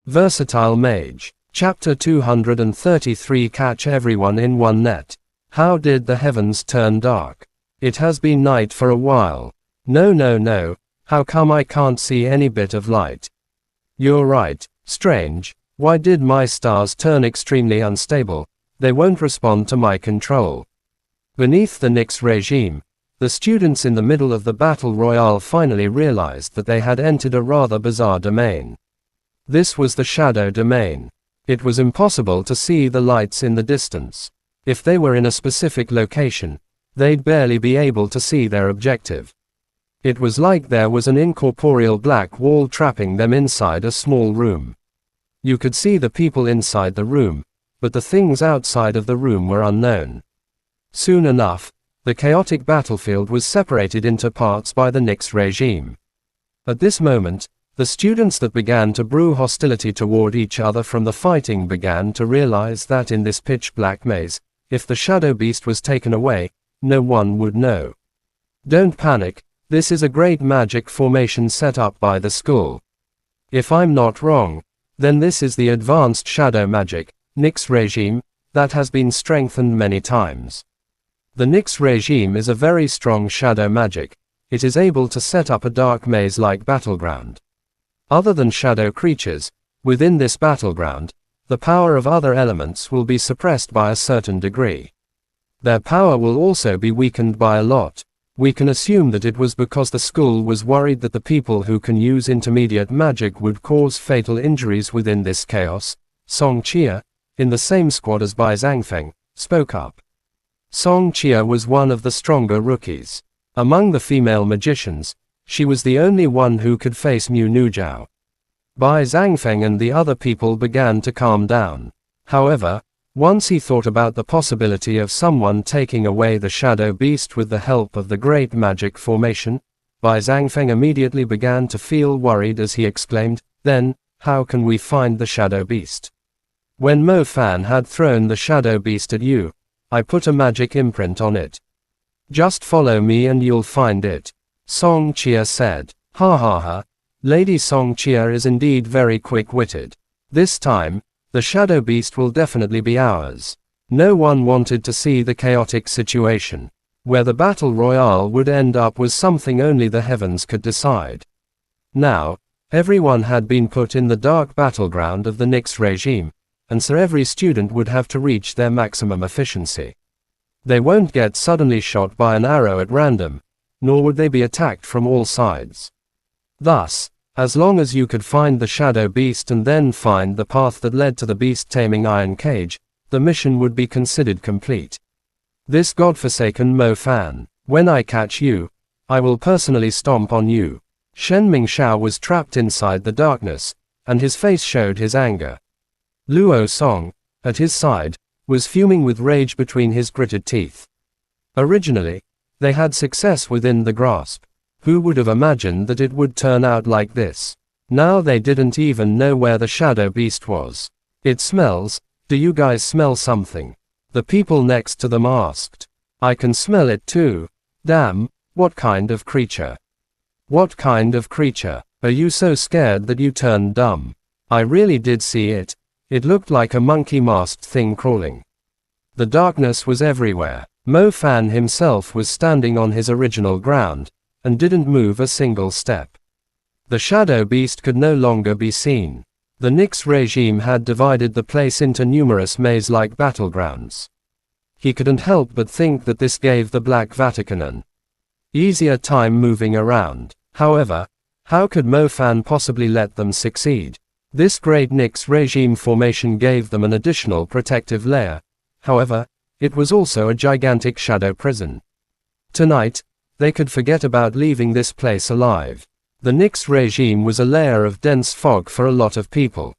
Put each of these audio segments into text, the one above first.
Versatile Mage. Chapter 233 Catch everyone in one net. How did the heavens turn dark? It has been night for a while. No. How come I can't see any bit of light? You're right. Strange. Why did my stars turn extremely unstable? They won't respond to my control. Beneath the Nyx regime, the students in the middle of the battle royale finally realized that they had entered a rather bizarre domain. This was the shadow domain. It was impossible to see the lights in the distance. If they were in a specific location, they'd barely be able to see their objective. It was like there was an incorporeal black wall trapping them inside a small room. You could see the people inside the room, but the things outside of the room were unknown. Soon enough, the chaotic battlefield was separated into parts by the Nyx regime. At this moment, the students that began to brew hostility toward each other from the fighting began to realize that in this pitch-black maze, if the shadow beast was taken away, no one would know. Don't panic, this is a great magic formation set up by the school. If I'm not wrong, then this is the advanced shadow magic, Nyx regime, that has been strengthened many times. The Nyx regime is a very strong shadow magic. It is able to set up a dark maze-like battleground. Other than shadow creatures, within this battleground, the power of other elements will be suppressed by a certain degree. Their power will also be weakened by a lot. We can assume that it was because the school was worried that the people who can use intermediate magic would cause fatal injuries within this chaos. Song Chia, in the same squad as Bai Zhangfeng, spoke up. Song Chia was one of the stronger rookies. Among the female magicians, she was the only one who could face Mu Nujiao. Bai Zhangfeng and the other people began to calm down. However, once he thought about the possibility of someone taking away the shadow beast with the help of the great magic formation, Bai Zhangfeng immediately began to feel worried as he exclaimed, "Then, how can we find the shadow beast? When Mo Fan had thrown the shadow beast at you, I put a magic imprint on it. Just follow me and you'll find it," Song Chia said. Ha. Lady Song Chia is indeed very quick-witted. This time, the shadow beast will definitely be ours. No one wanted to see the chaotic situation. Where the battle royale would end up was something only the heavens could decide. Now, everyone had been put in the dark battleground of the Nyx regime, and so every student would have to reach their maximum efficiency. They won't get suddenly shot by an arrow at random, nor would they be attacked from all sides. Thus, as long as you could find the shadow beast and then find the path that led to the beast taming iron cage, the mission would be considered complete. This godforsaken Mo Fan, when I catch you, I will personally stomp on you. Shen Mingxiao was trapped inside the darkness, and his face showed his anger. Luo Song, at his side, was fuming with rage between his gritted teeth. Originally, they had success within the grasp. Who would have imagined that it would turn out like this? Now they didn't even know where the shadow beast was. "It smells. Do you guys smell something?" the people next to them asked. "I can smell it too. Damn, what kind of creature? What kind of creature? Are you so scared that you turned dumb?" I really did see it. It looked like a monkey-masked thing crawling. The darkness was everywhere. Mo Fan himself was standing on his original ground, and didn't move a single step. The shadow beast could no longer be seen. The Nyx regime had divided the place into numerous maze-like battlegrounds. He couldn't help but think that this gave the Black Vatican an easier time moving around. However, how could Mo Fan possibly let them succeed? This great Nyx regime formation gave them an additional protective layer. However, it was also a gigantic shadow prison. Tonight, they could forget about leaving this place alive. The Nyx regime was a layer of dense fog for a lot of people.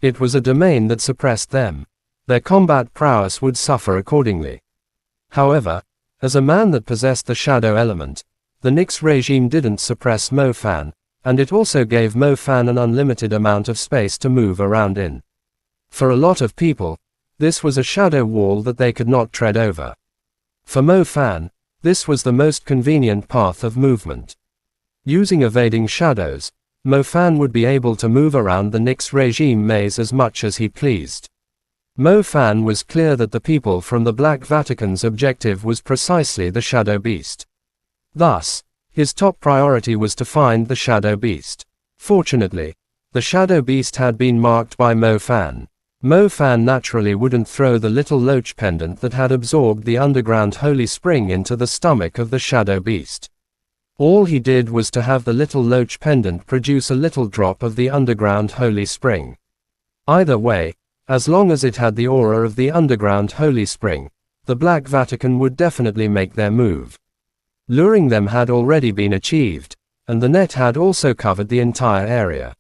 It was a domain that suppressed them. Their combat prowess would suffer accordingly. However, as a man that possessed the shadow element, the Nyx regime didn't suppress Mo Fan, and it also gave Mo Fan an unlimited amount of space to move around in. For a lot of people, this was a shadow wall that they could not tread over. For Mo Fan, this was the most convenient path of movement. Using evading shadows, Mo Fan would be able to move around the Nyx regime maze as much as he pleased. Mo Fan was clear that the people from the Black Vatican's objective was precisely the Shadow Beast. Thus, his top priority was to find the Shadow Beast. Fortunately, the Shadow Beast had been marked by Mo Fan. Mo Fan naturally wouldn't throw the little loach pendant that had absorbed the underground holy spring into the stomach of the Shadow Beast. All he did was to have the little loach pendant produce a little drop of the underground holy spring. Either way, as long as it had the aura of the underground holy spring, the Black Vatican would definitely make their move. Luring them had already been achieved, and the net had also covered the entire area.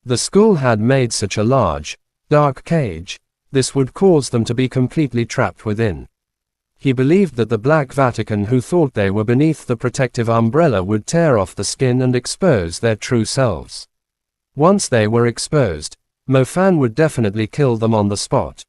The school had made such a large, dark cage, this would cause them to be completely trapped within. He believed that the Black Vatican who thought they were beneath the protective umbrella would tear off the skin and expose their true selves. Once they were exposed, Mo Fan would definitely kill them on the spot.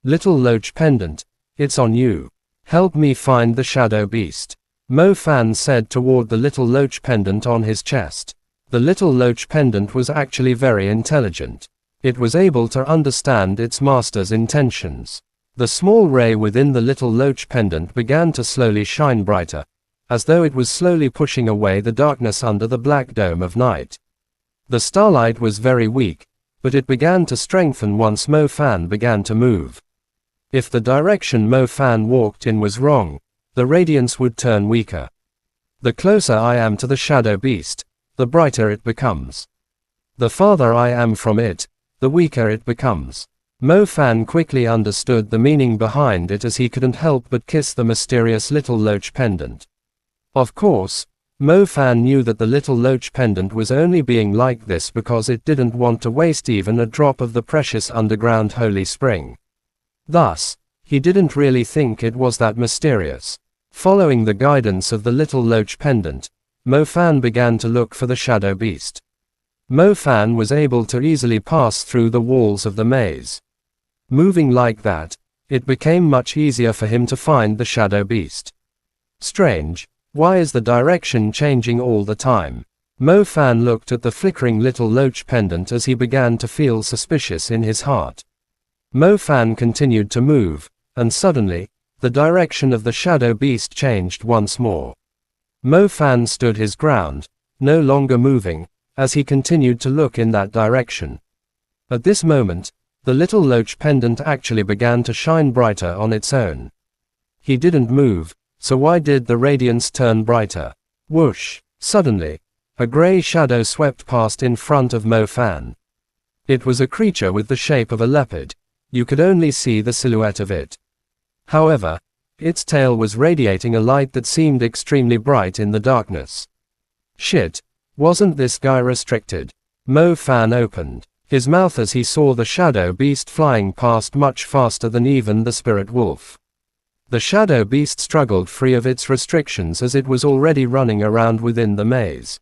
Little Loach Pendant, it's on you. Help me find the Shadow Beast. Mo Fan said toward the little Loach Pendant on his chest. The little Loach Pendant was actually very intelligent. It was able to understand its master's intentions. The small ray within the little Loach Pendant began to slowly shine brighter, as though it was slowly pushing away the darkness under the black dome of night. The starlight was very weak, but it began to strengthen once Mo Fan began to move. If the direction Mo Fan walked in was wrong, the radiance would turn weaker. The closer I am to the Shadow Beast, the brighter it becomes. The farther I am from it, the weaker it becomes. Mo Fan quickly understood the meaning behind it as he couldn't help but kiss the mysterious little Loach Pendant. Of course, Mo Fan knew that the little Loach Pendant was only being like this because it didn't want to waste even a drop of the precious underground holy spring. Thus, he didn't really think it was that mysterious. Following the guidance of the little Loach Pendant, Mo Fan began to look for the Shadow Beast. Mo Fan was able to easily pass through the walls of the maze. Moving like that, it became much easier for him to find the Shadow Beast. Strange. Why is the direction changing all the time? Mo Fan looked at the flickering little Loach Pendant as he began to feel suspicious in his heart. Mo Fan continued to move, and suddenly, the direction of the Shadow Beast changed once more. Mo Fan stood his ground, no longer moving, as he continued to look in that direction. At this moment, the little Loach Pendant actually began to shine brighter on its own. He didn't move, so why did the radiance turn brighter? Whoosh! Suddenly, a grey shadow swept past in front of Mo Fan. It was a creature with the shape of a leopard. You could only see the silhouette of it. However, its tail was radiating a light that seemed extremely bright in the darkness. Shit, wasn't this guy restricted? Mo Fan opened his mouth as he saw the Shadow Beast flying past much faster than even the Spirit Wolf. The Shadow Beast struggled free of its restrictions as it was already running around within the maze.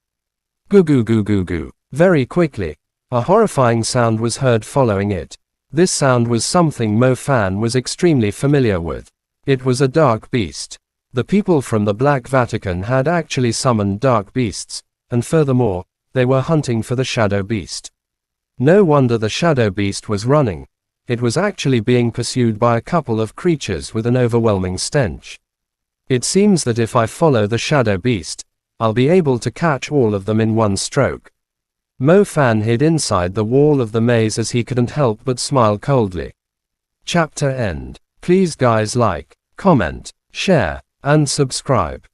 Goo goo goo goo goo. Very quickly, a horrifying sound was heard following it. This sound was something Mo Fan was extremely familiar with. It was a dark beast. The people from the Black Vatican had actually summoned dark beasts, and furthermore, they were hunting for the Shadow Beast. No wonder the Shadow Beast was running. It was actually being pursued by a couple of creatures with an overwhelming stench. It seems that if I follow the Shadow Beast, I'll be able to catch all of them in one stroke. Mo Fan hid inside the wall of the maze as he couldn't help but smile coldly. Chapter end. Please guys like, comment, share, and subscribe.